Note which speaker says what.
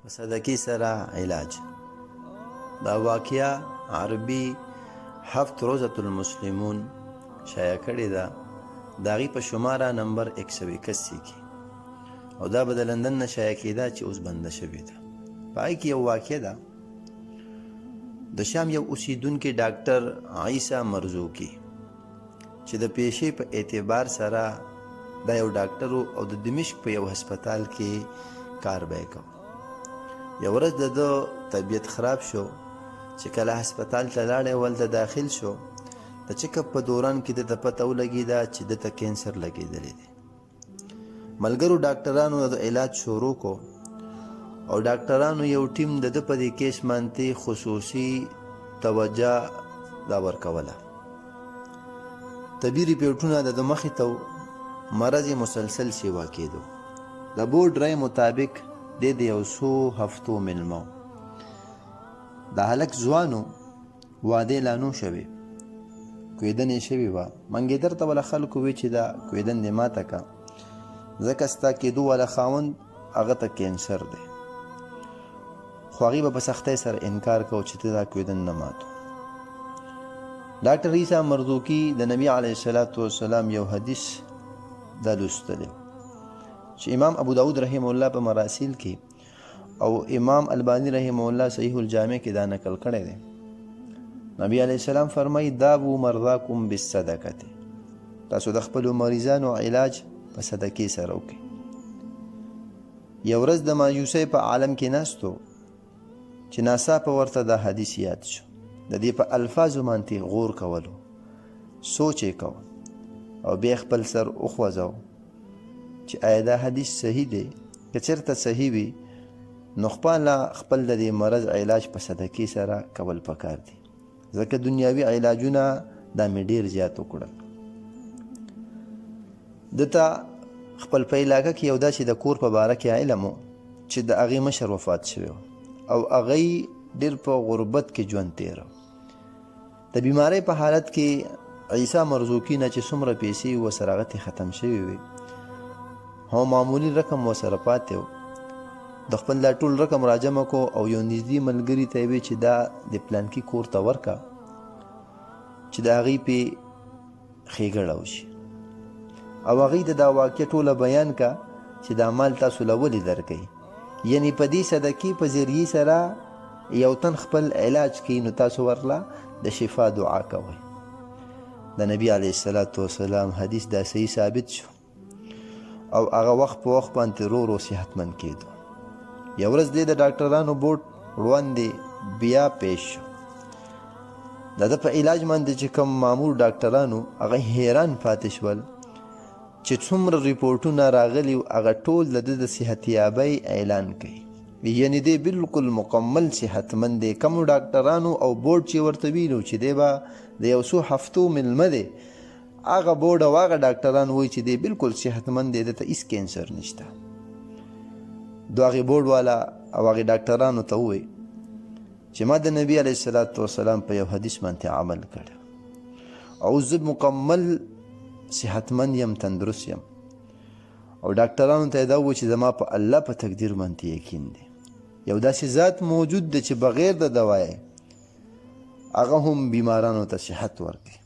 Speaker 1: په صدقې سره علاج. دا واقعه عربي هفت روزة المسلمون شایع کړې ده د هغې په شماره نمبر 181 کې، او دا به د لندن نه شایع کېده چې اوس بنده شوې ده. په هغې کې یو واقعه ده د شام یو اوسیدونکي ډاکټر عیسی مرزوقي چې د پیشې په اعتبار سره دا یو ډاکټر او د دمشق په یو هسپتال کې کار به یې کوه. یو ورځ د ده طبیعت خراب شو چې کله هسپتال ته لاړی ولته داخل شو، د چکپ په دوران کې دته پته ولګېده چې دته کینسر لګېدلی دی. ملګرو ډاکټرانو د علاج شروع کو او ډاکټرانو یو ټیم د ده په دې کیس باندې خصوصي توجه دا ورکوله. طبي ریپورټونه د ده مخې ته مرض مسلسل سیوا کېدو. د بورډ رای مطابق د یو څو هفتو مېلمه و. د هلک ځوانو واده لا نو شوې، کویدنې شوې وه. منګېدر ته وله خلکو وی چې دا کویدن دې ماته که، ځکه ستا کېدو والا خاوند هغه ته کینسر دی. خو هغې به په سختۍ سره انکار کو چې ته دا کویدن نه ماتو. ډاکټر عیسی مرزوقي د نبي علیه السلام یو حدیث دا لوستلی چې امام ابو داود رحمه الله په مراسیل کې او امام البانی رحمه الله صحیح الجامع کې دا نقل کړی دی. نبی علیه السلام فرمایي داوو مرضاکم بالصدقه، تاسو د خپلو مریضانو علاج په صدقې سره وکړئ. یو ورځ د مایوسۍ په عالم کې ناستو چې ناڅاپه ورته دا حدیث یاد شو. د دې په الفاظو باندې غور کولو، سوچ یې کو او بیا خپل سر وخوځو چې آیا دا حدیث صحیح دی؟ که چېرته صحیح وي نو خپل د دې مرض علاج په صدقې سره کول پکار دي، ځکه دنیاوي علاجونه دا مې ډېر زیات وکړل. دته خپل په علاقه کې یو داسې د کور په باره کې علم و چې د هغې مشر وفات شوی او هغې ډېر په غربت کې ژوند تېره. د بیمارۍ په حالت کې عیسی مرزوقي نه چې څومره پیسې ورسره هغه ته ختم شوي وي، هم معمولي رقم ورسره پاتې و. د خپل دا ټول رقم راجمع کو او یو نږدې ملګري ته یې وی چې دا د پلانکي کور ته ورکه چې د هغې پې ښېګړه وشي، او هغې ته دا واقع ټوله بیان که چې دا مال تاسو له ولې درکوي، یعنی په دې صدقې په ذریعې سره یو تن خپل علاج کوي، نو تاسو ورله د شفا دعا کوئ. د نبی علیه السلام حدیث دا صحیح ثابت شو او هغه وخت په وخت باندې رو صحتمند کېدو. یو ورځ دی د ډاکټرانو بورډ وړاندې بیا پیش شو. د ده په علاج باندې چې کوم مامور ډاکټرانو هغه حیران پاتې شول چې څومره ریپورټونه راغلي هغه ټول د ده د صحتیابۍ اعلان کوي، یعنی دی بالکل مکمل صحتمند دی. کومو ډاکټرانو او بورډ چې ورته ویلو چې دی به د یو څو هفتو مېلمه دی، هغه بورډ او هغه ډاکټران وایي چې دی بالکل صحتمند دی، دته هېڅ کینسر نشته. دو هغې بورډ والا او هغې ډاکټرانو ته ووایي چې ما د نبي علیه السلام په یو حدیث باندې عمل کړی او زه مکمل صحتمند یم، تندرست یم. او ډاکټرانو ته یې دا ووایي چې زما په الله په تقدیر باندې یقین دی، یو داسې ذات موجود دی چې بغیر د دوای هغه هم بیمارانو ته صحت ورکوي.